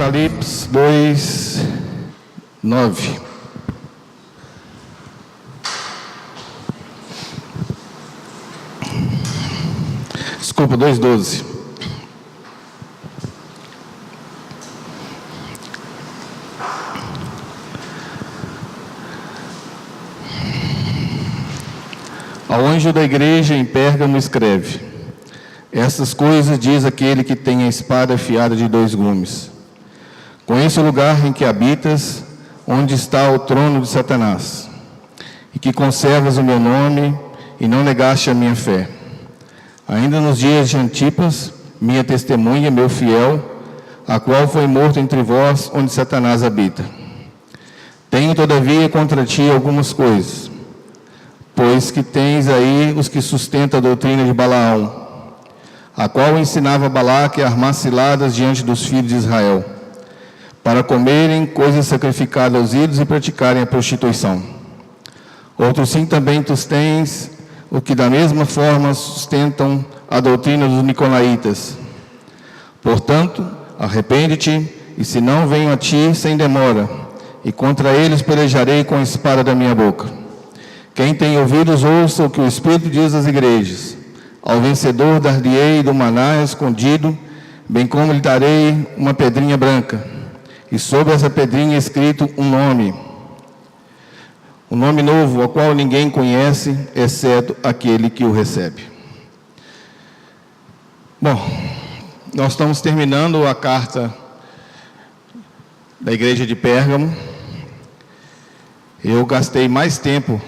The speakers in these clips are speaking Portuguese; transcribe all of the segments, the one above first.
Apocalipse 2, 9. Desculpa, 2, 12. Ao anjo da igreja em Pérgamo escreve: Estas coisas diz aquele que tem a espada afiada de 2 gumes. Conheço o lugar em que habitas, onde está o trono de Satanás, e que conservas o meu nome e não negaste a minha fé. Ainda nos dias de Antipas, minha testemunha, meu fiel, a qual foi morto entre vós, onde Satanás habita. Tenho, todavia, contra ti algumas coisas, pois que tens aí os que sustentam a doutrina de Balaão, a qual ensinava Balaque a armar ciladas diante dos filhos de Israel, para comerem coisas sacrificadas aos ídolos e praticarem a prostituição. Outros sim também tu tens, o que da mesma forma sustentam a doutrina dos nicolaítas. Portanto, arrepende-te, e se não venho a ti sem demora, e contra eles pelejarei com a espada da minha boca. Quem tem ouvidos, ouça o que o Espírito diz às igrejas. Ao vencedor dar-lhe-ei do maná escondido, bem como lhe darei uma pedrinha branca, e sobre essa pedrinha escrito um nome novo, ao qual ninguém conhece, exceto aquele que o recebe. Bom, nós estamos terminando a carta da igreja de Pérgamo. Eu gastei mais tempo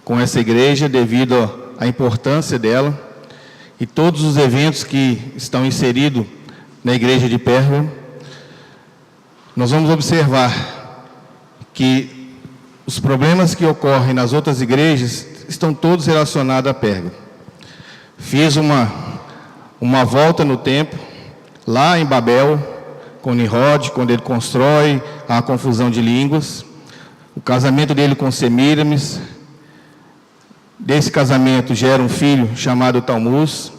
com essa igreja devido à importância dela e todos os eventos que estão inseridos na igreja de Pérgamo. Nós vamos observar que os problemas que ocorrem nas outras igrejas estão todos relacionados a Pérgamo. Fiz uma volta no tempo, lá em Babel, com Nimrod, quando ele constrói a confusão de línguas, o casamento dele com Semíramis. Desse casamento gera um filho chamado Talmuz,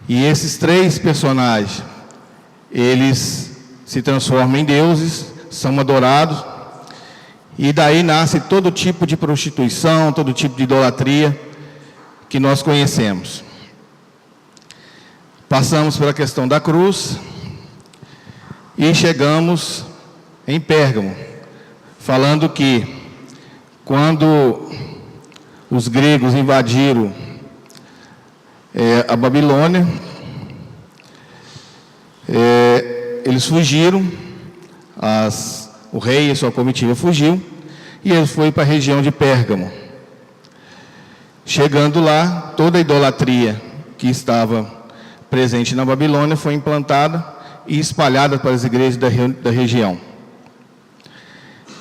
e esses 3 personagens, eles se transformam em deuses, são adorados, e daí nasce todo tipo de prostituição, todo tipo de idolatria que nós conhecemos. Passamos pela questão da cruz e chegamos em Pérgamo, falando que quando os gregos invadiram a Babilônia, eles fugiram, o rei e sua comitiva fugiu, e ele foi para a região de Pérgamo. Chegando lá, toda a idolatria que estava presente na Babilônia foi implantada e espalhada para as igrejas da região.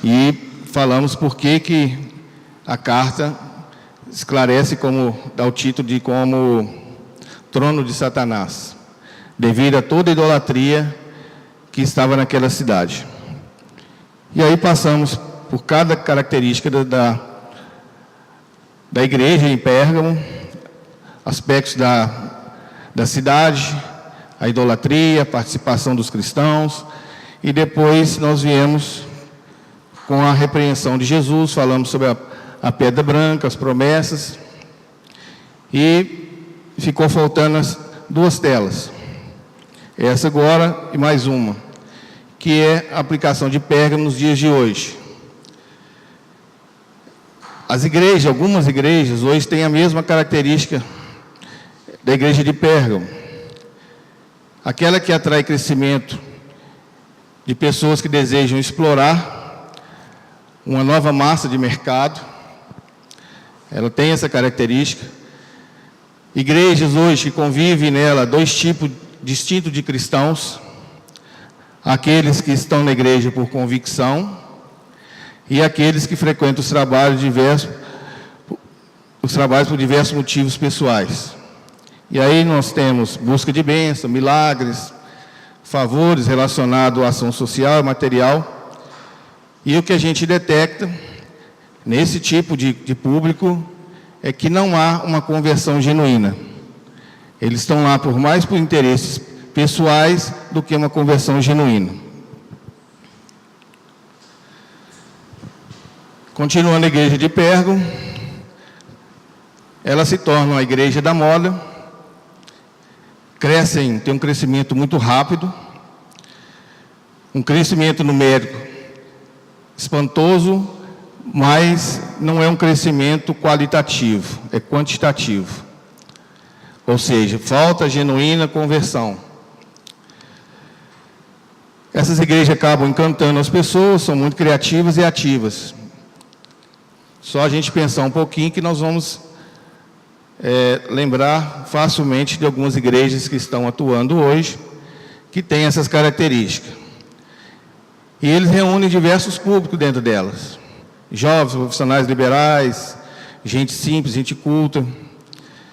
E falamos por que a carta esclarece dá o título de como trono de Satanás, devido a toda a idolatria que estava naquela cidade. E aí passamos por cada característica da igreja em Pérgamo, aspectos da cidade, a idolatria, a participação dos cristãos, e depois nós viemos com a repreensão de Jesus, falamos sobre a pedra branca, as promessas, e ficou faltando as 2 telas. Essa agora e mais uma, que é a aplicação de Pérgamo nos dias de hoje. Algumas igrejas hoje têm a mesma característica da igreja de Pérgamo. Aquela que atrai crescimento de pessoas que desejam explorar uma nova massa de mercado. Ela tem essa característica. Igrejas hoje que convivem nela 2 tipos distintos de cristãos: aqueles que estão na igreja por convicção e aqueles que frequentam os trabalhos por diversos motivos pessoais. E aí nós temos busca de bênção, milagres, favores relacionados à ação social e material. E o que a gente detecta nesse tipo de público é que não há uma conversão genuína. Eles estão lá por interesses pessoais do que uma conversão genuína. Continuando a igreja de Pérgamo, ela se torna uma igreja da moda, tem um crescimento muito rápido, um crescimento numérico espantoso, mas não é um crescimento qualitativo, é quantitativo. Ou seja, falta genuína conversão. Essas igrejas acabam encantando as pessoas, são muito criativas e ativas. Só a gente pensar um pouquinho que nós vamos lembrar facilmente de algumas igrejas que estão atuando hoje, que têm essas características. E eles reúnem diversos públicos dentro delas. Jovens, profissionais liberais, gente simples, gente culta,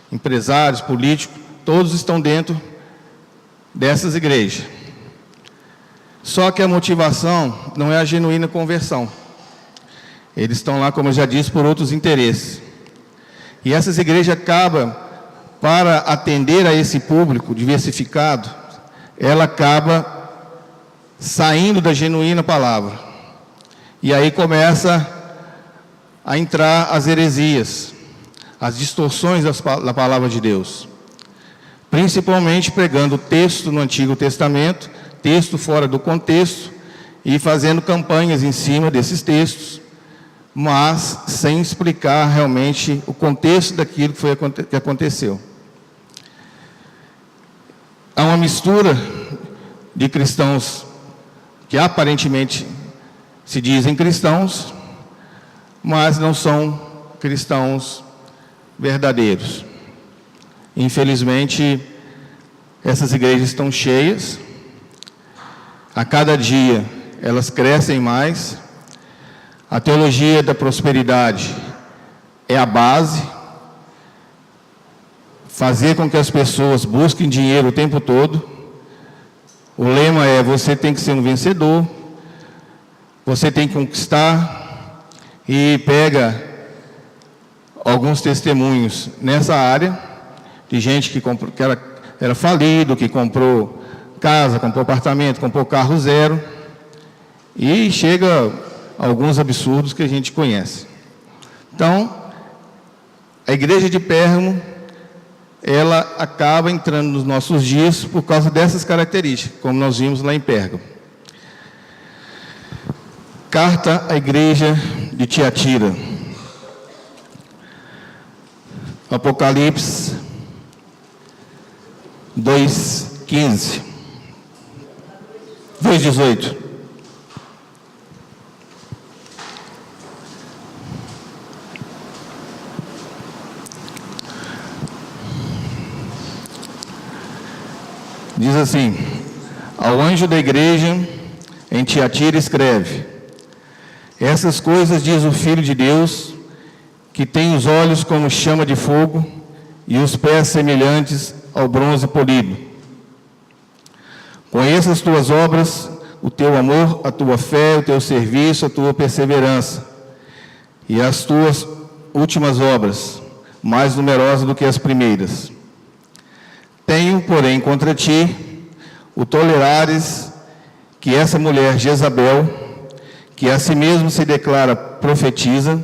empresários, políticos, todos estão dentro dessas igrejas. Só que a motivação não é a genuína conversão. Eles estão lá, como eu já disse, por outros interesses. E essas igrejas acabam, para atender a esse público diversificado, ela acaba saindo da genuína palavra. E aí começa a entrar as heresias, as distorções da palavra de Deus. Principalmente pregando texto no Antigo Testamento, texto fora do contexto, e fazendo campanhas em cima desses textos, mas sem explicar realmente o contexto daquilo que aconteceu. Há uma mistura de cristãos que aparentemente se dizem cristãos, mas não são cristãos verdadeiros. Infelizmente, essas igrejas estão cheias. A cada dia elas crescem mais. A teologia da prosperidade é a base. Fazer com que as pessoas busquem dinheiro o tempo todo. O lema é: você tem que ser um vencedor, você tem que conquistar. E pega alguns testemunhos nessa área, de gente que era falido, que comprou casa, comprou apartamento, comprou carro zero, e chega a alguns absurdos que a gente conhece. Então, a igreja de Pérgamo, ela acaba entrando nos nossos dias por causa dessas características, como nós vimos lá em Pérgamo. Carta à igreja de Tiatira. Apocalipse 2:15. 2:18. Diz assim: ao anjo da igreja em Tiatira escreve: essas coisas diz o Filho de Deus, que tem os olhos como chama de fogo e os pés semelhantes ao bronze polido. Conheço as tuas obras, o teu amor, a tua fé, o teu serviço, a tua perseverança e as tuas últimas obras, mais numerosas do que as primeiras. Tenho, porém, contra ti o tolerares que essa mulher Jezabel, que a si mesmo se declara profetiza,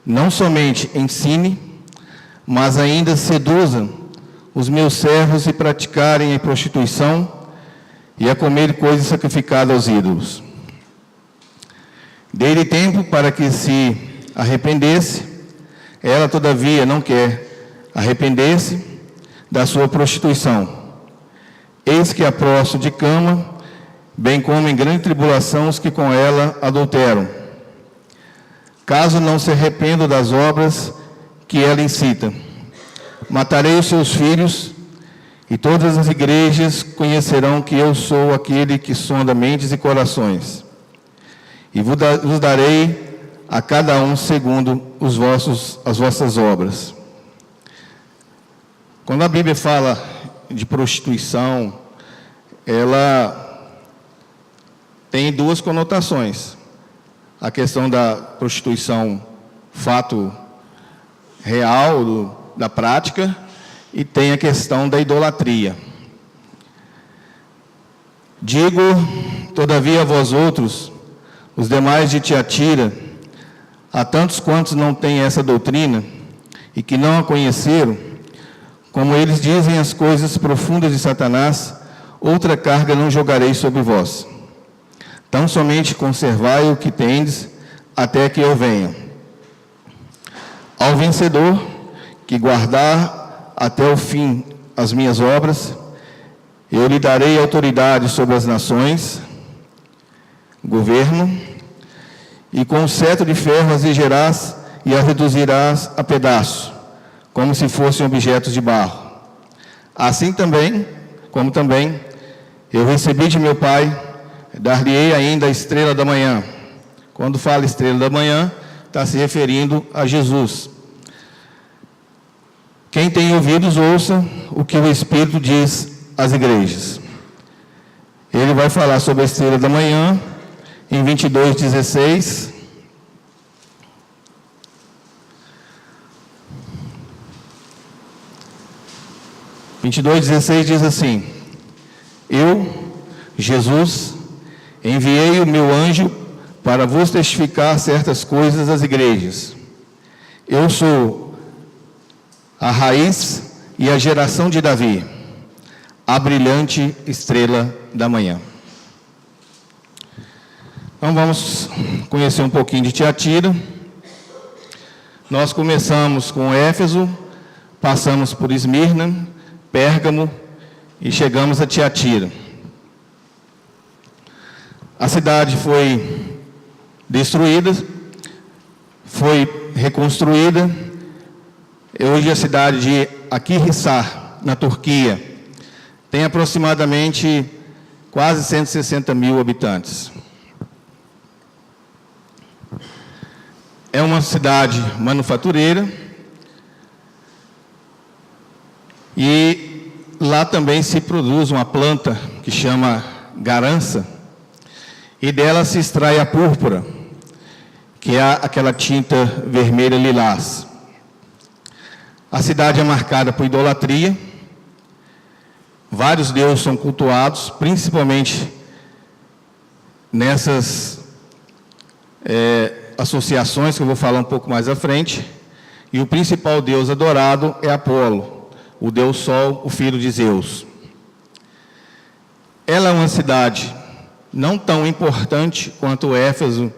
não somente ensine, mas ainda seduza os meus servos a praticarem a prostituição e a comer coisas sacrificadas aos ídolos. Dei-lhe tempo para que se arrependesse, ela todavia não quer arrepender-se da sua prostituição. Eis que a prostro de cama, bem como em grande tribulação os que com ela adulteram, caso não se arrependam das obras que ela incita. Matarei os seus filhos, e todas as igrejas conhecerão que eu sou aquele que sonda mentes e corações. E vos darei a cada um segundo as vossas obras. Quando a Bíblia fala de prostituição, ela tem duas conotações. A questão da prostituição, fato real, da prática, e tem a questão da idolatria. Digo, todavia, a vós outros, os demais de Tiatira, A tantos quantos não têm essa doutrina e que não a conheceram, como eles dizem as coisas profundas de Satanás, outra carga não jogarei sobre vós. Tão somente conservai o que tendes, até que eu venha. Ao vencedor, que guardar até o fim as minhas obras, eu lhe darei autoridade sobre as nações, governo, e com o cetro de ferro as regerás e as reduzirás a pedaços, como se fossem objetos de barro. Assim também, como também, eu recebi de meu Pai, dar-lhe-ei ainda a estrela da manhã. Quando fala estrela da manhã, está se referindo a Jesus. Quem tem ouvidos, ouça o que o Espírito diz às igrejas. Ele vai falar sobre a estrela da manhã, em 22:16. Diz assim: Eu, Jesus, enviei o meu anjo para vos testificar certas coisas às igrejas. Eu sou a raiz e a geração de Davi, a brilhante estrela da manhã. Então vamos conhecer um pouquinho de Tiatira. Nós começamos com Éfeso, passamos por Esmirna, Pérgamo e chegamos a Tiatira. A cidade foi destruída, foi reconstruída. Hoje a cidade de Akhisar, na Turquia, tem aproximadamente quase 160 mil habitantes. É uma cidade manufatureira e lá também se produz uma planta que chama garança e dela se extrai a púrpura, que é aquela tinta vermelha lilás. A cidade é marcada por idolatria, vários deuses são cultuados, principalmente nessas associações que eu vou falar um pouco mais à frente, e o principal deus adorado é Apolo, o deus Sol, o filho de Zeus. Ela é uma cidade não tão importante quanto Éfeso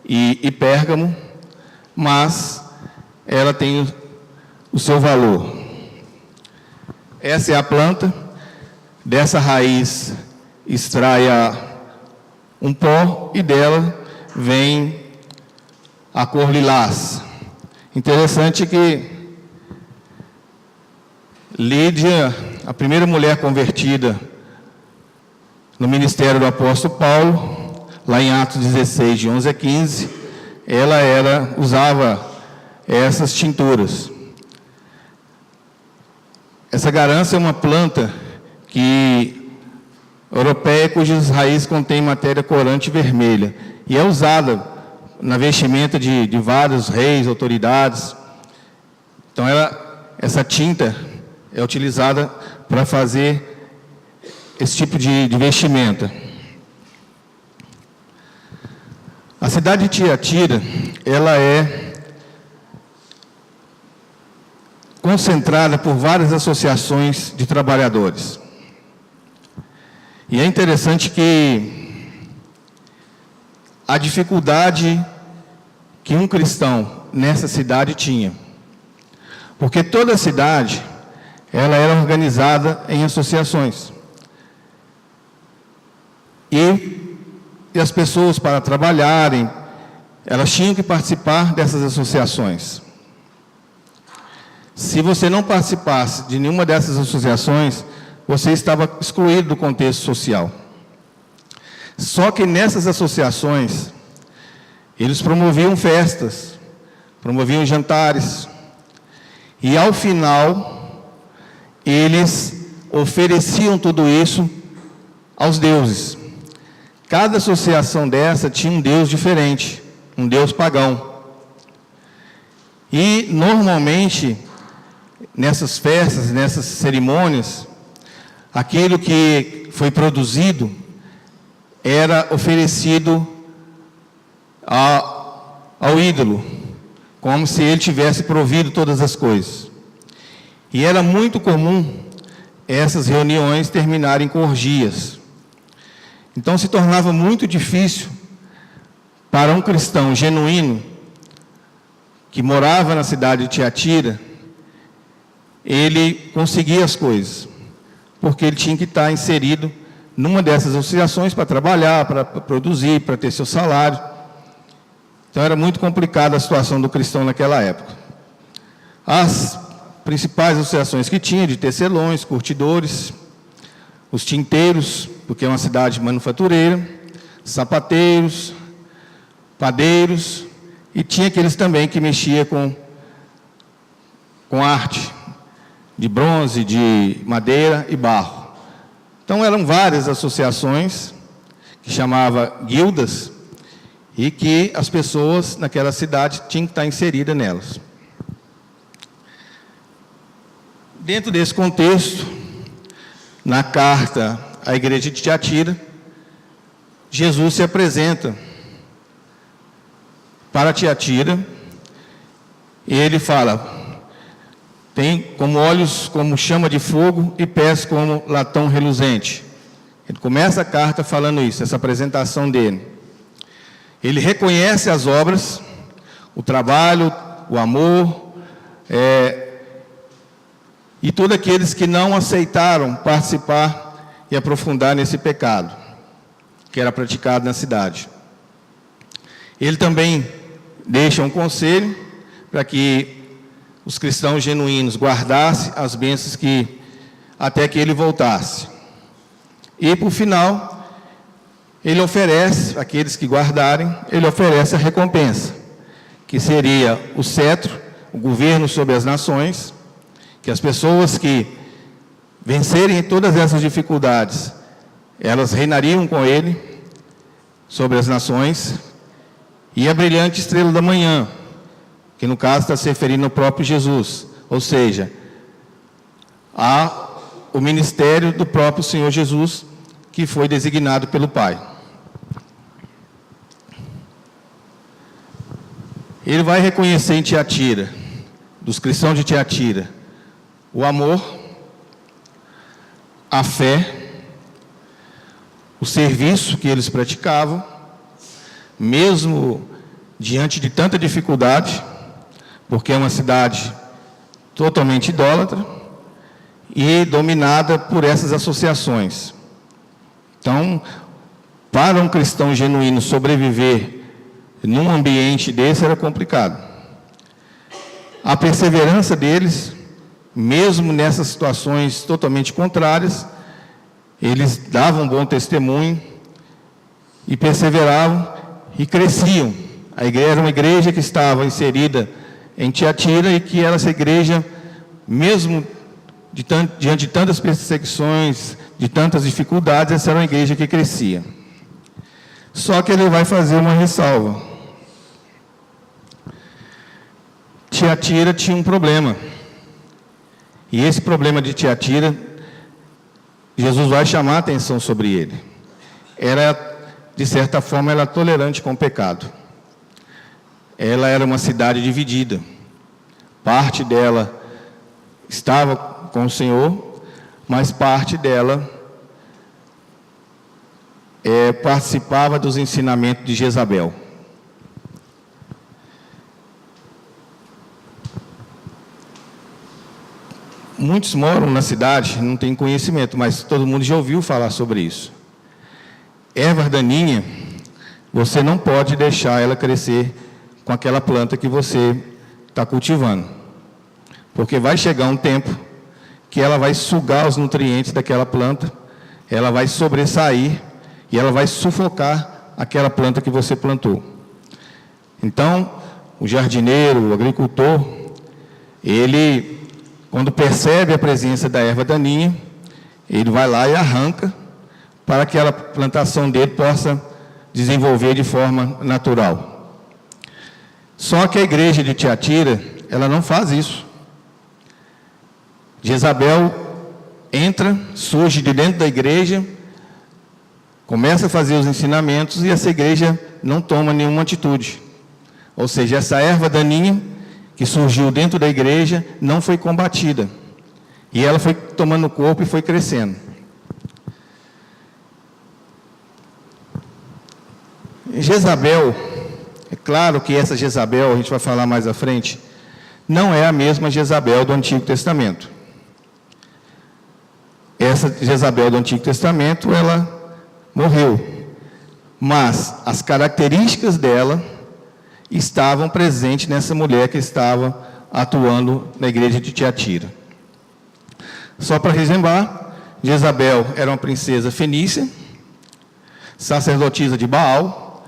e Pérgamo, mas ela tem o seu valor. Essa é a planta, dessa raiz extrai um pó e dela vem a cor lilás. Interessante que Lídia, a primeira mulher convertida no ministério do apóstolo Paulo, lá em Atos 16, de 11 a 15, ela usava essas tinturas. Essa garança é uma planta europeia cujas raízes contêm matéria corante vermelha e é usada na vestimenta de vários reis, autoridades. Então essa tinta é utilizada para fazer esse tipo de vestimenta. A cidade de Tiatira, ela é concentrada por várias associações de trabalhadores. E é interessante que a dificuldade que um cristão nessa cidade tinha, porque toda a cidade ela era organizada em associações. E as pessoas, para trabalharem, elas tinham que participar dessas associações. Se você não participasse de nenhuma dessas associações, você estava excluído do contexto social. Só que nessas associações, eles promoviam festas, promoviam jantares, e ao final, eles ofereciam tudo isso aos deuses. Cada associação dessa tinha um deus diferente, um deus pagão. E, normalmente, nessas festas, nessas cerimônias, aquilo que foi produzido era oferecido ao ídolo. como se ele tivesse provido todas as coisas. E era muito comum essas reuniões terminarem com orgias. Então se tornava muito difícil para um cristão genuíno que morava na cidade de Tiatira, ele conseguir as coisas, porque ele tinha que estar inserido numa dessas associações para trabalhar, para produzir, para ter seu salário. Então era muito complicada a situação do cristão naquela época. As principais associações que tinha, de tecelões, curtidores, os tinteiros, porque é uma cidade manufatureira, sapateiros, padeiros, e tinha aqueles também que mexia com arte, de bronze, de madeira e barro. Então eram várias associações, que chamava guildas, e que as pessoas naquela cidade tinham que estar inseridas nelas. Dentro desse contexto, na carta à igreja de Tiatira, Jesus se apresenta para Tiatira, e ele fala: tem como olhos como chama de fogo e pés como latão reluzente. Ele começa a carta falando isso, essa apresentação dele. Ele reconhece as obras, o trabalho, o amor, e todos aqueles que não aceitaram participar e aprofundar nesse pecado que era praticado na cidade. Ele também deixa um conselho para que os cristãos genuínos guardassem as bênçãos até que ele voltasse. E, por final, ele oferece, àqueles que guardarem, ele oferece a recompensa, que seria o cetro, o governo sobre as nações, que as pessoas que vencerem todas essas dificuldades, elas reinariam com ele sobre as nações, e a brilhante estrela da manhã, que no caso está se referindo ao próprio Jesus, ou seja, o ministério do próprio Senhor Jesus, que foi designado pelo Pai. Ele vai reconhecer em Tiatira, dos cristãos de Tiatira, o amor, a fé, o serviço que eles praticavam, mesmo diante de tanta dificuldade, porque é uma cidade totalmente idólatra e dominada por essas associações. Então, para um cristão genuíno sobreviver num ambiente desse era complicado. A perseverança deles, mesmo nessas situações totalmente contrárias, eles davam bom testemunho e perseveravam e cresciam. A igreja era uma igreja que estava inserida em Tiatira e que era essa igreja, mesmo diante de tantas perseguições, de tantas dificuldades, essa era uma igreja que crescia. Só que ele vai fazer uma ressalva. Tiatira tinha um problema. E esse problema de Tiatira, Jesus vai chamar a atenção sobre ele. De certa forma, ela era tolerante com o pecado. Ela era uma cidade dividida. Parte dela estava com o Senhor, mas parte dela participava dos ensinamentos de Jezabel. Muitos moram na cidade, não têm conhecimento, mas todo mundo já ouviu falar sobre isso. Erva daninha, você não pode deixar ela crescer com aquela planta que você está cultivando. Porque vai chegar um tempo que ela vai sugar os nutrientes daquela planta, ela vai sobressair e ela vai sufocar aquela planta que você plantou. Então, o jardineiro, o agricultor, ele, quando percebe a presença da erva daninha, ele vai lá e arranca para que a plantação dele possa desenvolver de forma natural. Só que a igreja de Tiatira, ela não faz isso. Jezabel entra, surge de dentro da igreja, começa a fazer os ensinamentos e essa igreja não toma nenhuma atitude. Ou seja, essa erva daninha que surgiu dentro da igreja não foi combatida. E ela foi tomando corpo e foi crescendo. Jezabel, é claro que essa Jezabel, a gente vai falar mais à frente, não é a mesma Jezabel do Antigo Testamento. Essa Jezabel do Antigo Testamento, ela morreu. Mas as características dela estavam presentes nessa mulher que estava atuando na igreja de Tiatira. Só para relembrar, Jezabel era uma princesa fenícia, sacerdotisa de Baal.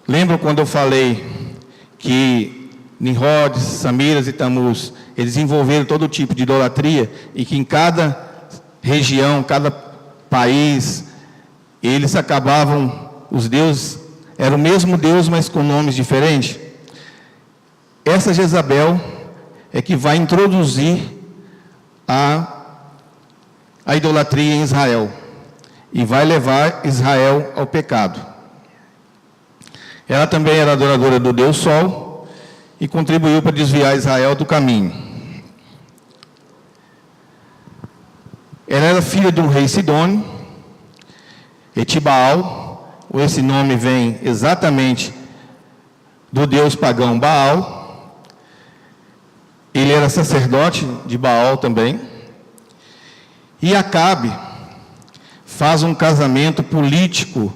Lembram quando eu falei que Nimrod, Samiras e Tamuz, eles desenvolveram todo tipo de idolatria e que em cada região, cada país, eles acabavam, os deuses, era o mesmo Deus, mas com nomes diferentes? Essa Jezabel é que vai introduzir a idolatria em Israel e vai levar Israel ao pecado. Ela também era adoradora do Deus Sol e contribuiu para desviar Israel do caminho. Ela era filha de um rei Sidônio, Etibaal, esse nome vem exatamente do deus pagão Baal. Ele era sacerdote de Baal também. E Acabe faz um casamento político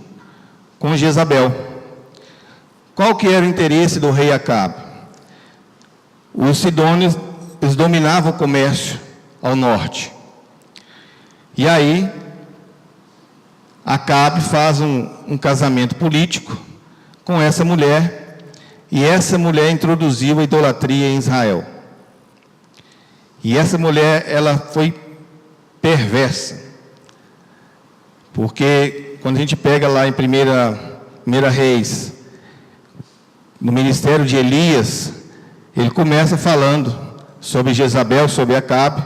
com Jezabel. Qual que era o interesse do rei Acabe? Os sidônios, eles dominavam o comércio ao norte. E aí, Acabe faz um casamento político com essa mulher, e essa mulher introduziu a idolatria em Israel. E essa mulher, ela foi perversa, porque quando a gente pega lá em 1 Reis, no ministério de Elias, ele começa falando sobre Jezabel, sobre Acabe.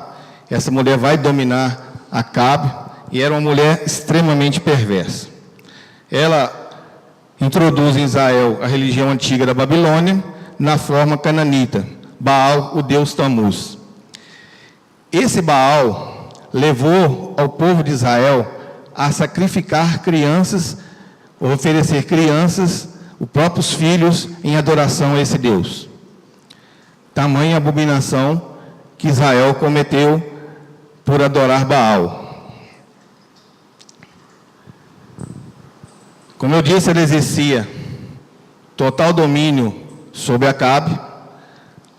Essa mulher vai dominar Acabe, e era uma mulher extremamente perversa. Ela introduz em Israel a religião antiga da Babilônia, na forma cananita, Baal, o deus Tamuz. Esse Baal levou ao povo de Israel a sacrificar crianças, oferecer crianças, os próprios filhos, em adoração a esse Deus. Tamanha abominação que Israel cometeu por adorar Baal. Como eu disse, ele exercia total domínio sobre Acabe.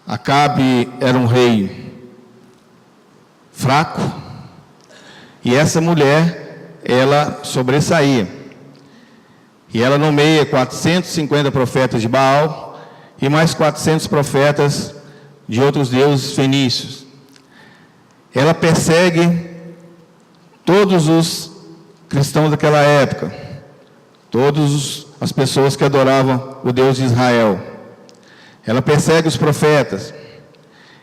Acabe era um rei fraco, e essa mulher, ela sobressaía. E ela nomeia 450 profetas de Baal e mais 400 profetas de outros deuses fenícios. Ela persegue todos os cristãos daquela época, todas as pessoas que adoravam o Deus de Israel. Ela persegue os profetas,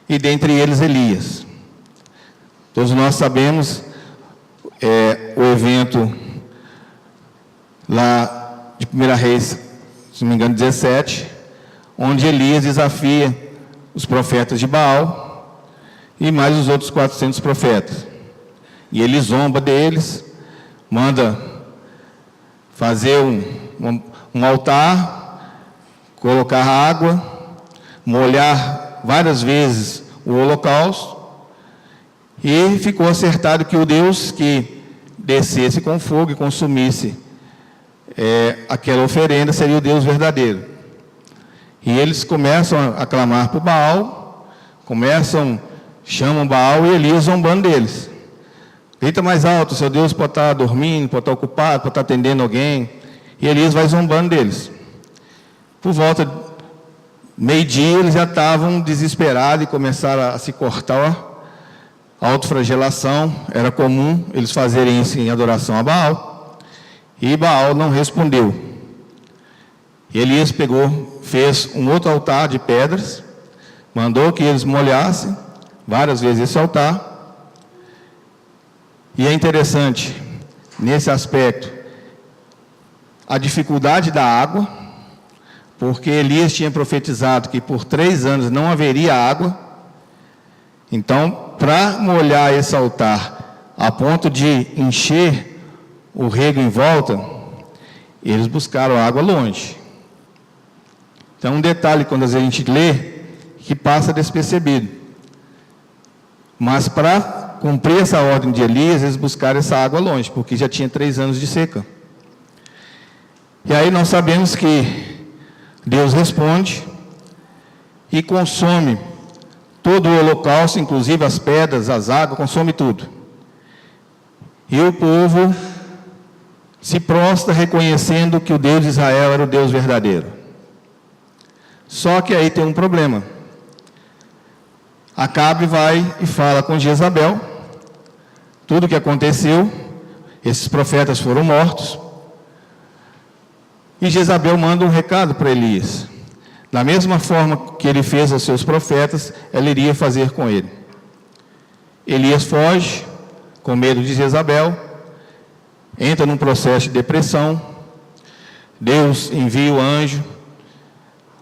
e dentre eles Elias. Todos nós sabemos o evento lá de 1 Reis, se não me engano, 17, onde Elias desafia os profetas de Baal e mais os outros 400 profetas. E ele zomba deles, manda fazer um altar, colocar água, molhar várias vezes o holocausto, e ficou acertado que o Deus que descesse com fogo e consumisse aquela oferenda seria o Deus verdadeiro. E eles começam a clamar por Baal, chamam Baal, e Elias zombando deles. Grita mais alto, seu Deus pode estar dormindo, pode estar ocupado, pode estar atendendo alguém. E Elias vai zombando deles. Por volta de meio-dia, eles já estavam desesperados e começaram a se cortar. A autoflagelação, era comum eles fazerem isso em adoração a Baal. E Baal não respondeu. E Elias fez um outro altar de pedras, mandou que eles molhassem várias vezes esse altar. E é interessante, nesse aspecto, a dificuldade da água, porque Elias tinha profetizado que por 3 anos não haveria água. Então, para molhar esse altar a ponto de encher o rego em volta, eles buscaram água longe. Então, um detalhe quando às vezes a gente lê, que passa despercebido. Mas para cumprir essa ordem de Elias, eles buscaram essa água longe, porque já tinha 3 anos de seca. E aí nós sabemos que Deus responde e consome todo o holocausto, inclusive as pedras, as águas, consome tudo. E o povo se prostra reconhecendo que o Deus de Israel era o Deus verdadeiro. Só que aí tem um problema. Acabe vai e fala com Jezabel tudo o que aconteceu, esses profetas foram mortos, e Jezabel manda um recado para Elias. Da mesma forma que ele fez aos seus profetas, ela iria fazer com ele. Elias foge, com medo de Jezabel, entra num processo de depressão. Deus envia o anjo,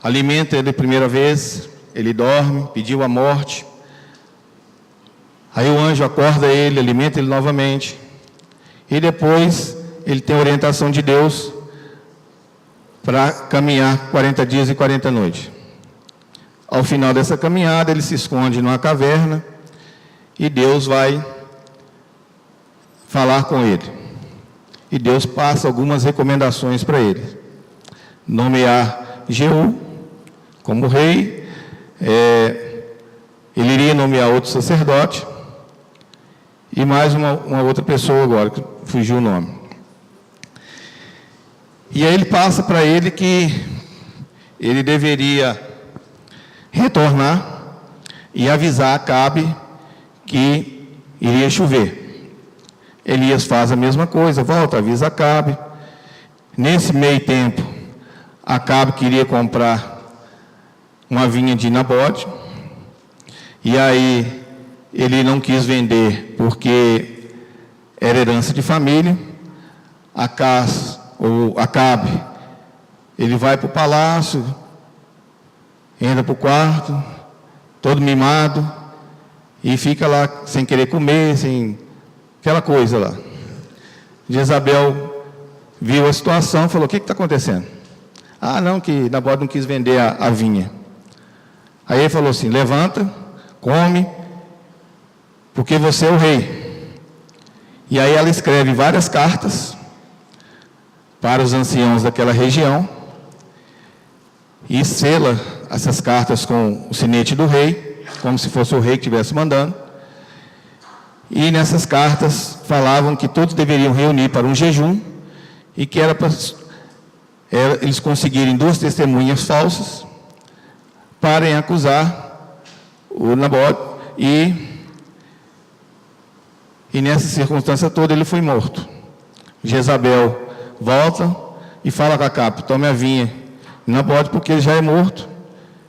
alimenta ele a primeira vez, ele dorme, pediu a morte. Aí o anjo acorda ele, alimenta ele novamente. E depois ele tem a orientação de Deus para caminhar 40 dias e 40 noites. Ao final dessa caminhada, ele se esconde numa caverna e Deus vai falar com ele. E Deus passa algumas recomendações para ele. Nomear Jeú como rei, ele iria nomear outro sacerdote e mais uma outra pessoa agora, que fugiu o nome. E aí ele passa para ele que ele deveria retornar e avisar Acabe que iria chover. Elias faz a mesma coisa, volta, avisa Acabe. Nesse meio tempo, Acabe queria comprar uma vinha de Nabote, e aí ele não quis vender porque era herança de família. Acabe, ele vai para o palácio, entra para o quarto, todo mimado, e fica lá sem querer comer, sem aquela coisa lá. Jezabel viu a situação e falou: o que está acontecendo? Ah, não, que Nabote não quis vender a vinha. Aí ele falou assim: levanta, come, porque você é o rei. E aí ela escreve várias cartas para os anciãos daquela região e sela essas cartas com o sinete do rei, como se fosse o rei que estivesse mandando. E nessas cartas falavam que todos deveriam reunir para um jejum e que era para eles conseguirem 2 testemunhas falsas para acusar o Nabote, e nessa circunstância toda ele foi morto. Jezabel volta e fala com Acabe: tome a vinha de Nabote, porque ele já é morto,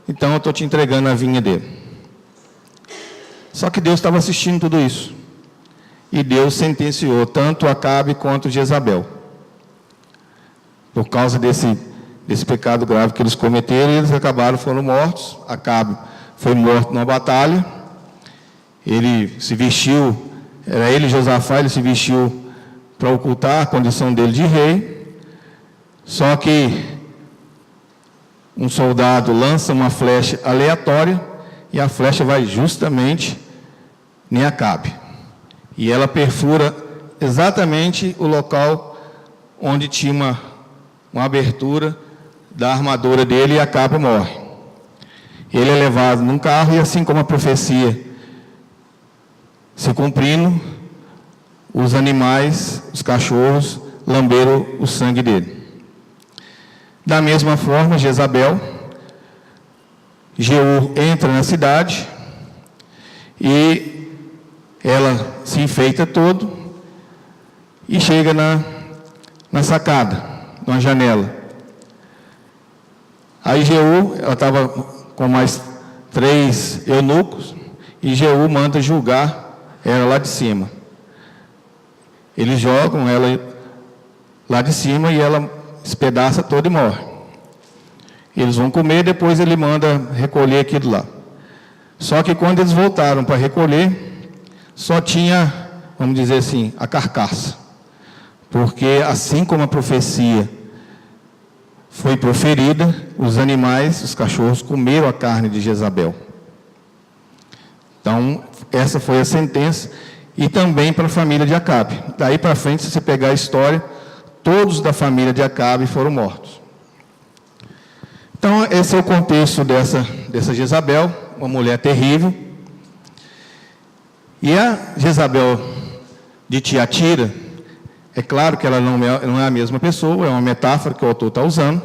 então eu estou te entregando a vinha dele. Só que Deus estava assistindo tudo isso, e Deus sentenciou tanto Acabe quanto Jezabel, por causa desse pecado grave que eles cometeram. Eles foram mortos. Acabe foi morto numa batalha. Ele se vestiu, era ele Josafá, ele se vestiu para ocultar a condição dele de rei. Só que um soldado lança uma flecha aleatória e a flecha vai justamente em Acabe. E ela perfura exatamente o local onde tinha uma abertura da armadura dele, e Acabe morre. Ele é levado num carro, e assim como a profecia se cumprindo, os animais, os cachorros, lamberam o sangue dele. Da mesma forma, Jezabel, Jeú entra na cidade e ela se enfeita todo e chega na sacada, numa janela. Aí Jeú, ela estava com mais 3 eunucos, e Jeú manda julgar ela lá de cima. Eles jogam ela lá de cima e ela espedaça toda e morre. Eles vão comer, depois ele manda recolher aquilo lá. Só que quando eles voltaram para recolher, só tinha, vamos dizer assim, a carcaça. Porque assim como a profecia foi proferida, os animais, os cachorros, comeram a carne de Jezabel. Então, essa foi a sentença, e também para a família de Acabe. Daí para frente, se você pegar a história, todos da família de Acabe foram mortos. Então, esse é o contexto dessa Jezabel, uma mulher terrível. E a Jezabel de Tiatira, é claro que ela não é a mesma pessoa, é uma metáfora que o autor está usando,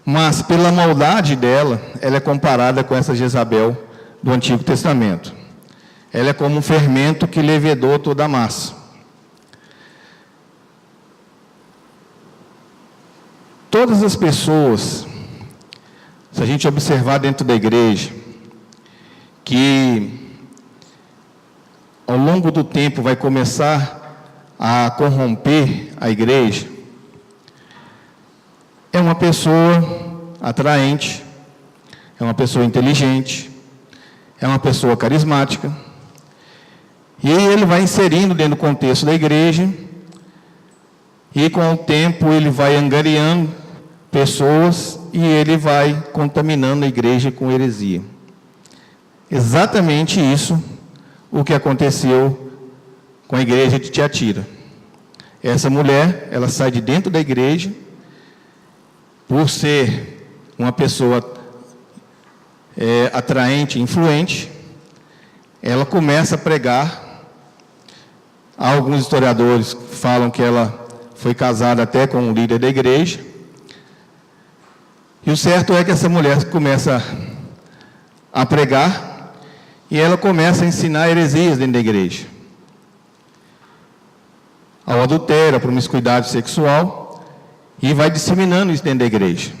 mas pela maldade dela, ela é comparada com essa Jezabel do Antigo Testamento. Ela é como um fermento que levedou toda a massa. Todas as pessoas, se a gente observar dentro da igreja, que ao longo do tempo vai começar a corromper a igreja, é uma pessoa atraente, é uma pessoa inteligente, é uma pessoa carismática, e ele vai inserindo dentro do contexto da igreja, e com o tempo ele vai angariando pessoas, e ele vai contaminando a igreja com heresia. Exatamente isso o que aconteceu com a igreja de Tiatira. Essa mulher, ela sai de dentro da igreja, por ser uma pessoa atraente, influente, ela começa a pregar. Alguns historiadores falam que ela foi casada até com um líder da igreja. E o certo é que essa mulher começa a pregar e ela começa a ensinar heresias dentro da igreja. Ao adultério, à promiscuidade sexual, e vai disseminando isso dentro da igreja.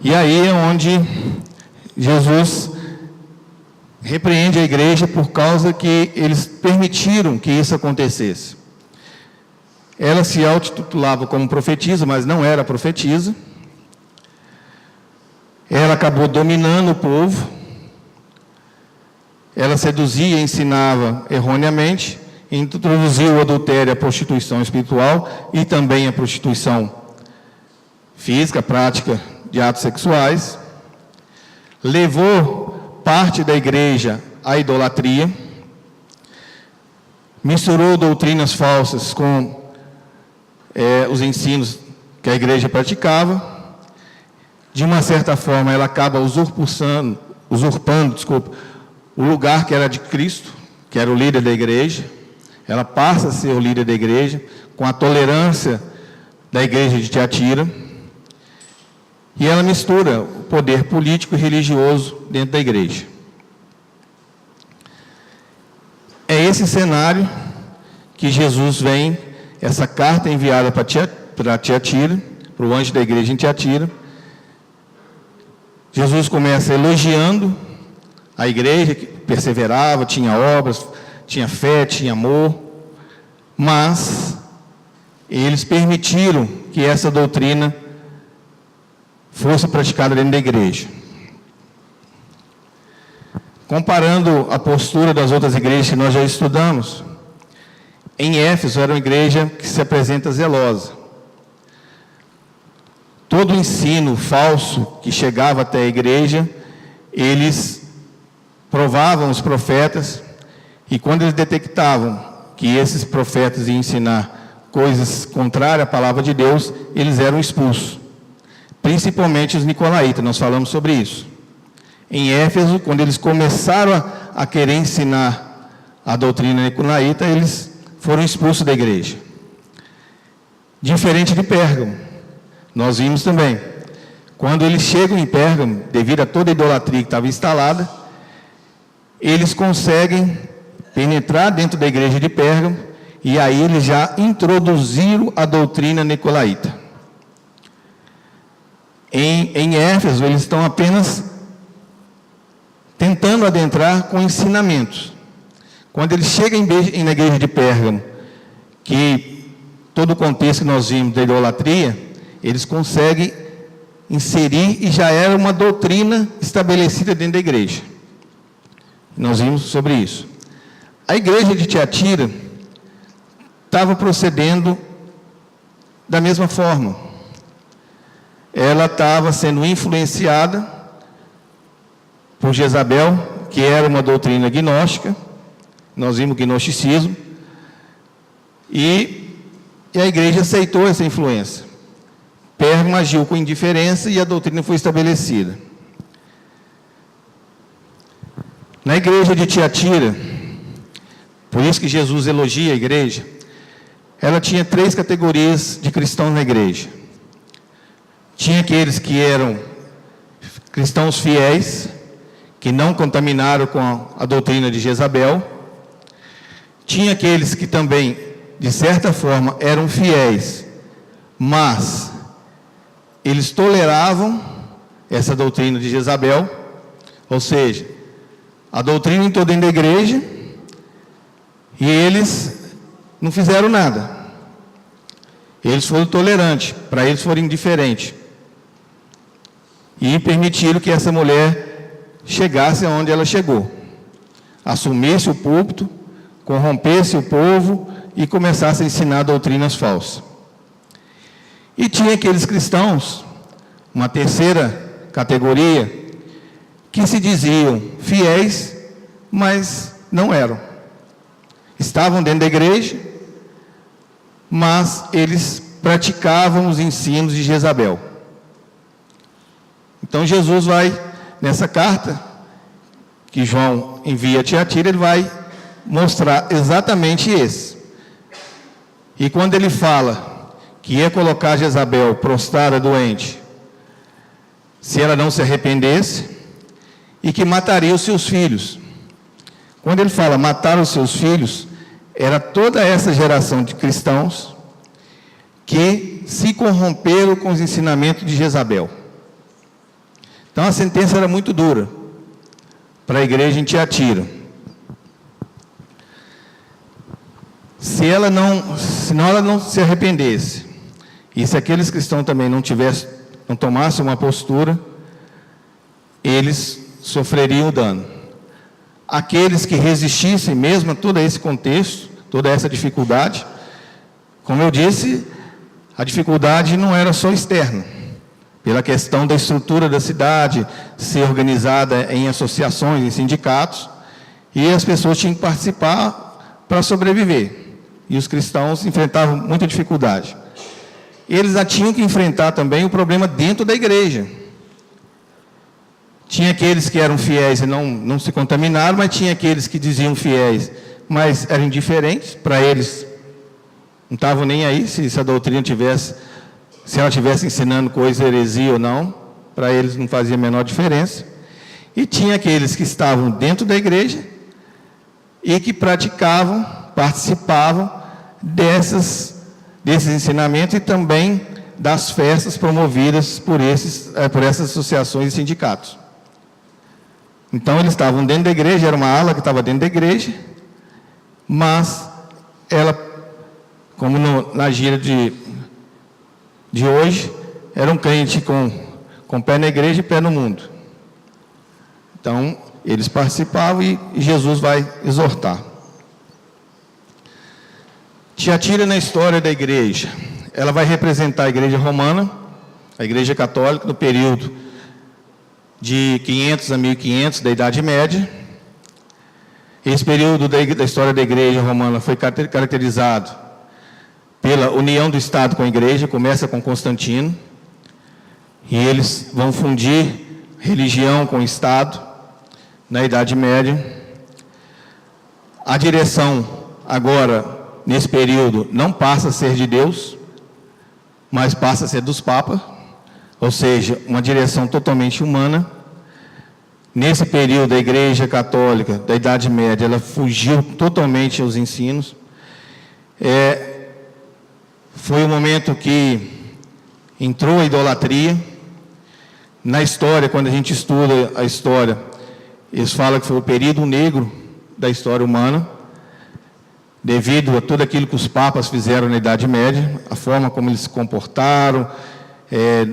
E aí é onde Jesus repreende a igreja por causa que eles permitiram que isso acontecesse. Ela se autotitulava como profetisa, mas não era profetisa. Ela acabou dominando o povo. Ela seduzia e ensinava erroneamente, introduziu o adultério, a prostituição espiritual e também a prostituição física, prática de atos sexuais. Levou parte da igreja à idolatria, misturou doutrinas falsas com os ensinos que a igreja praticava. De uma certa forma, ela acaba usurpando, o lugar que era de Cristo, que era o líder da igreja. Ela passa a ser o líder da igreja, com a tolerância da igreja de Tiatira. E ela mistura o poder político e religioso dentro da igreja. É esse cenário que Jesus vem, essa carta enviada para Tiatira, para o anjo da igreja em Tiatira. Jesus começa elogiando a igreja, que perseverava, tinha obras, tinha fé, tinha amor, mas eles permitiram que essa doutrina fosse praticada dentro da igreja. Comparando a postura das outras igrejas que nós já estudamos, em Éfeso era uma igreja que se apresenta zelosa. Todo o ensino falso que chegava até a igreja, eles provavam os profetas, e quando eles detectavam que esses profetas iam ensinar coisas contrárias à palavra de Deus, eles eram expulsos. Principalmente os nicolaítas, nós falamos sobre isso. Em Éfeso, quando eles começaram a querer ensinar a doutrina nicolaíta, eles foram expulsos da igreja. Diferente de Pérgamo. Nós vimos também, quando eles chegam em Pérgamo, devido a toda a idolatria que estava instalada, eles conseguem penetrar dentro da igreja de Pérgamo, e aí eles já introduziram a doutrina nicolaíta. Em Éfeso, eles estão apenas tentando adentrar com ensinamentos. Quando eles chegam na igreja de Pérgamo, que todo o contexto que nós vimos da idolatria, eles conseguem inserir e já era uma doutrina estabelecida dentro da igreja. Nós vimos sobre isso. A igreja de Tiatira estava procedendo da mesma forma. Ela estava sendo influenciada por Jezabel, que era uma doutrina gnóstica. Nós vimos o gnosticismo. E a igreja aceitou essa influência. Pérgamo agiu com indiferença e a doutrina foi estabelecida. Na igreja de Tiatira, por isso que Jesus elogia a igreja, ela tinha 3 categorias de cristãos na igreja. Tinha aqueles que eram cristãos fiéis, que não contaminaram com a doutrina de Jezabel. Tinha aqueles que também, de certa forma, eram fiéis, mas eles toleravam essa doutrina de Jezabel, ou seja, a doutrina entrou dentro da igreja e eles não fizeram nada. Eles foram tolerantes, para eles foram indiferentes. E permitiram que essa mulher chegasse aonde ela chegou. Assumisse o púlpito, corrompesse o povo e começasse a ensinar doutrinas falsas. E tinha aqueles cristãos, uma terceira categoria, que se diziam fiéis, mas não eram. Estavam dentro da igreja, mas eles praticavam os ensinos de Jezabel. Então Jesus vai, nessa carta que João envia a Tiatira, ele vai mostrar exatamente esse. E quando ele fala que ia colocar Jezabel prostrada, doente, se ela não se arrependesse, e que mataria os seus filhos. Quando ele fala matar os seus filhos, era toda essa geração de cristãos que se corromperam com os ensinamentos de Jezabel. Então a sentença era muito dura para a igreja em Tiatira. Senão ela não se arrependesse, e se aqueles cristãos também não tomassem uma postura, eles sofreriam dano. Aqueles que resistissem mesmo a todo esse contexto, toda essa dificuldade, como eu disse, a dificuldade não era só externa, pela questão da estrutura da cidade, ser organizada em associações, em sindicatos, e as pessoas tinham que participar para sobreviver. E os cristãos enfrentavam muita dificuldade. Eles já tinham que enfrentar também o problema dentro da igreja. Tinha aqueles que eram fiéis e não se contaminaram, mas tinha aqueles que diziam fiéis, mas eram indiferentes. Para eles, não estavam nem aí se a doutrina se ela estivesse ensinando coisa heresia ou não. Para eles não fazia a menor diferença. E tinha aqueles que estavam dentro da igreja e que praticavam, participavam desses ensinamentos e também das festas promovidas por essas associações e sindicatos. Então eles estavam dentro da igreja, era uma ala que estava dentro da igreja, mas ela, como na gíria de hoje, era um crente com pé na igreja e pé no mundo. Então eles participavam e Jesus vai exortar. Tiatira, na história da igreja, ela vai representar a igreja romana, a igreja católica, no período de 500 a 1500 da Idade Média. Esse período da história da igreja romana foi caracterizado pela união do Estado com a igreja, começa com Constantino, e eles vão fundir religião com o Estado na Idade Média. A direção agora, nesse período, não passa a ser de Deus, mas passa a ser dos papas, ou seja, uma direção totalmente humana. Nesse período, a Igreja Católica da Idade Média, ela fugiu totalmente aos ensinos. Foi um momento que entrou a idolatria. Na história, quando a gente estuda a história, eles falam que foi o período negro da história humana, devido a tudo aquilo que os papas fizeram na Idade Média, a forma como eles se comportaram,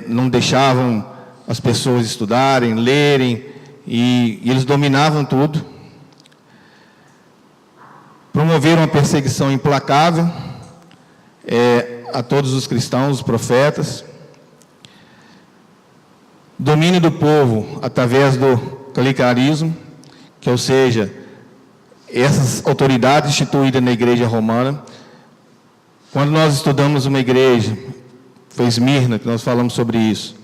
não deixavam as pessoas estudarem, lerem, e eles dominavam tudo. Promoveram uma perseguição implacável a todos os cristãos, os profetas. Domínio do povo através do clericalismo, que, ou seja, essas autoridades instituídas na igreja romana. Quando nós estudamos uma igreja, foi Esmirna que nós falamos sobre isso,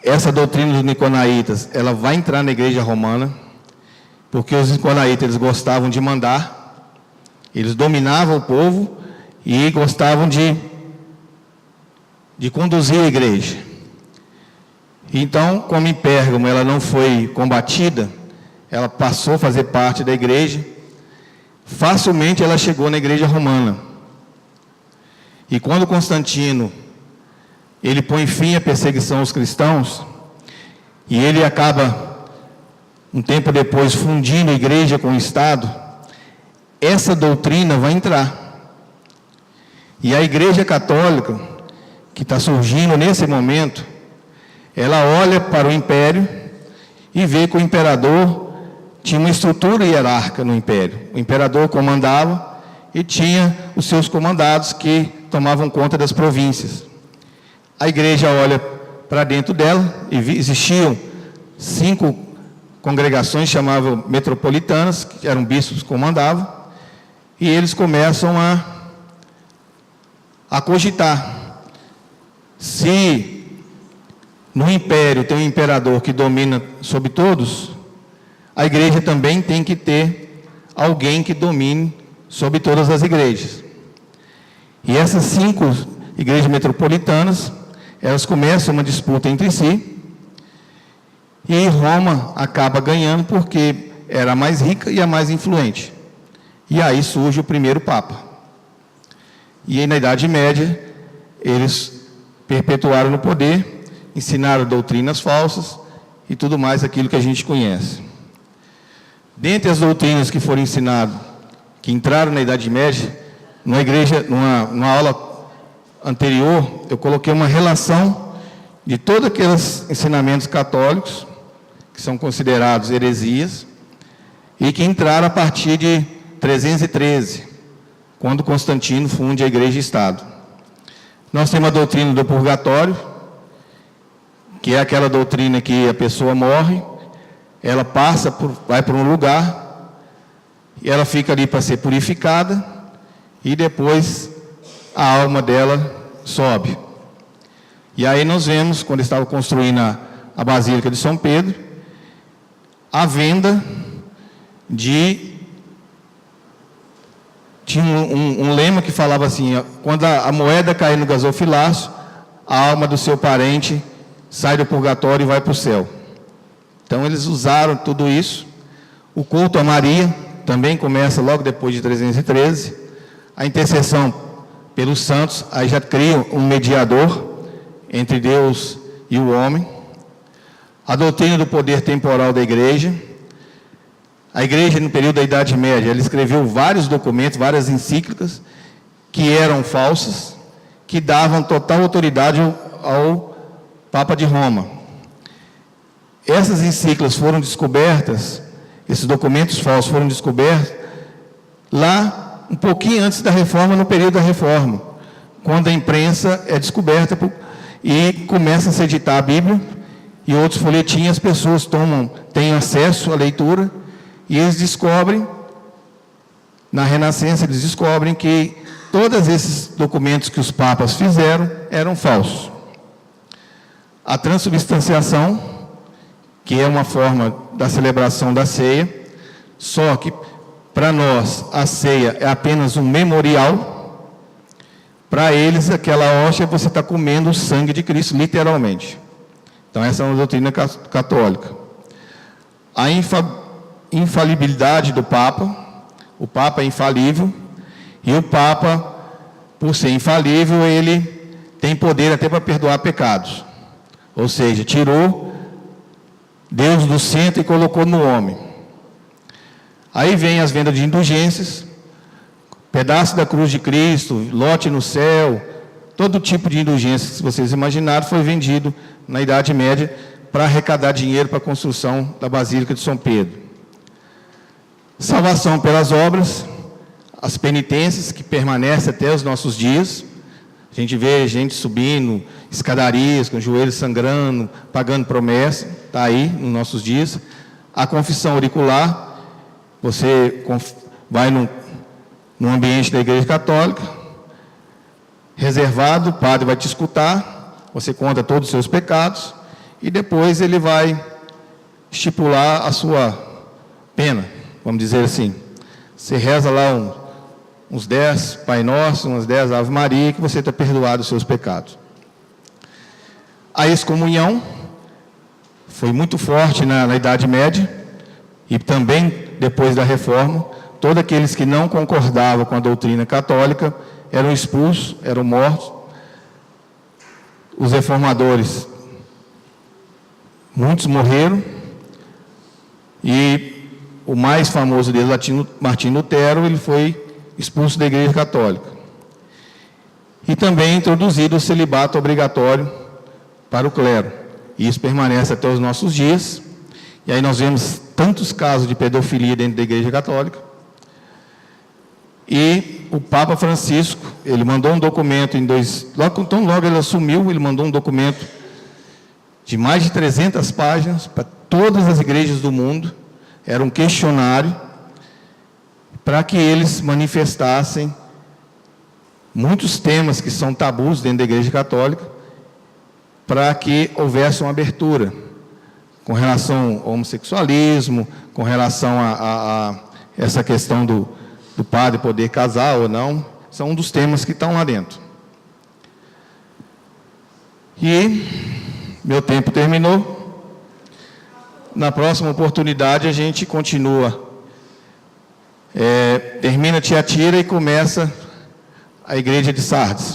essa doutrina dos nicolaítas, ela vai entrar na igreja romana, porque os nicolaítas, eles gostavam de mandar, eles dominavam o povo e gostavam de conduzir a igreja. Então, como em Pérgamo ela não foi combatida, ela passou a fazer parte da igreja, facilmente ela chegou na igreja romana. E quando Constantino, ele põe fim à perseguição aos cristãos, e ele acaba, um tempo depois, fundindo a igreja com o Estado, essa doutrina vai entrar. E a igreja católica, que está surgindo nesse momento, ela olha para o império e vê que o imperador tinha uma estrutura hierárquica no império. O imperador comandava e tinha os seus comandados que tomavam conta das províncias. A igreja olha para dentro dela, e existiam 5 congregações, chamavam metropolitanas, que eram bispos que comandavam, e eles começam a cogitar. Se no império tem um imperador que domina sobre todos, a igreja também tem que ter alguém que domine sobre todas as igrejas. E essas 5 igrejas metropolitanas, elas começam uma disputa entre si, e Roma acaba ganhando porque era a mais rica e a mais influente. E aí surge o primeiro Papa. E aí, na Idade Média, eles perpetuaram no poder, ensinaram doutrinas falsas e tudo mais aquilo que a gente conhece. Dentre as doutrinas que foram ensinadas, que entraram na Idade Média, numa aula anterior, eu coloquei uma relação de todos aqueles ensinamentos católicos, que são considerados heresias, e que entraram a partir de 313, quando Constantino funde a Igreja e Estado. Nós temos a doutrina do purgatório, que é aquela doutrina que a pessoa morre, ela vai para um lugar, e ela fica ali para ser purificada, e depois a alma dela sobe. E aí nós vemos, quando estava construindo a Basílica de São Pedro, a venda tinha um lema que falava assim: quando a moeda cair no gasofilácio, a alma do seu parente sai do purgatório e vai para o céu. Então eles usaram tudo isso. O culto a Maria também começa logo depois de 313. A intercessão pelos santos, aí já cria um mediador entre Deus e o homem. A doutrina do poder temporal da igreja. A igreja, no período da Idade Média, ela escreveu vários documentos, várias encíclicas, que eram falsas, que davam total autoridade ao Papa de Roma. Essas encíclicas foram descobertas, esses documentos falsos foram descobertos lá um pouquinho antes da Reforma, no período da Reforma, quando a imprensa é descoberta e começa a se editar a Bíblia, e outros folhetins, as pessoas têm acesso à leitura, e eles descobrem, na Renascença, eles descobrem que todos esses documentos que os papas fizeram eram falsos. A transubstanciação, que é uma forma da celebração da ceia, só que para nós a ceia é apenas um memorial, para eles aquela hóstia você está comendo o sangue de Cristo, literalmente. Então essa é uma doutrina católica. A infalibilidade do Papa, o Papa é infalível, e o Papa, por ser infalível, ele tem poder até para perdoar pecados. Ou seja, tirou Deus do centro e colocou no homem. Aí vem as vendas de indulgências, pedaço da cruz de Cristo, lote no céu, todo tipo de indulgência que vocês imaginaram foi vendido na Idade Média para arrecadar dinheiro para a construção da Basílica de São Pedro. Salvação pelas obras, as penitências que permanecem até os nossos dias. A gente vê gente subindo escadarias, com os joelhos sangrando, pagando promessa, está aí nos nossos dias. A confissão auricular, você vai num ambiente da Igreja Católica, reservado, o padre vai te escutar, você conta todos os seus pecados, e depois ele vai estipular a sua pena, vamos dizer assim. Você reza lá uns 10 Pai Nosso, umas 10 Ave Maria, que você está perdoado os seus pecados. A excomunhão foi muito forte na Idade Média, e também depois da Reforma. Todos aqueles que não concordavam com a doutrina católica eram expulsos, eram mortos. Os reformadores, muitos morreram, e o mais famoso deles, Martim Lutero, ele foi expulso da Igreja Católica. E também introduzido o celibato obrigatório para o clero. E isso permanece até os nossos dias. E aí nós vemos tantos casos de pedofilia dentro da Igreja Católica. E o Papa Francisco, ele mandou um documento logo ele assumiu, ele mandou um documento de mais de 300 páginas para todas as igrejas do mundo. Era um questionário para que eles manifestassem muitos temas que são tabus dentro da Igreja Católica, para que houvesse uma abertura com relação ao homossexualismo, com relação a essa questão do padre poder casar ou não. São um dos temas que estão lá dentro. E meu tempo terminou. Na próxima oportunidade a gente continua. Termina Tiatira e começa a igreja de Sardes.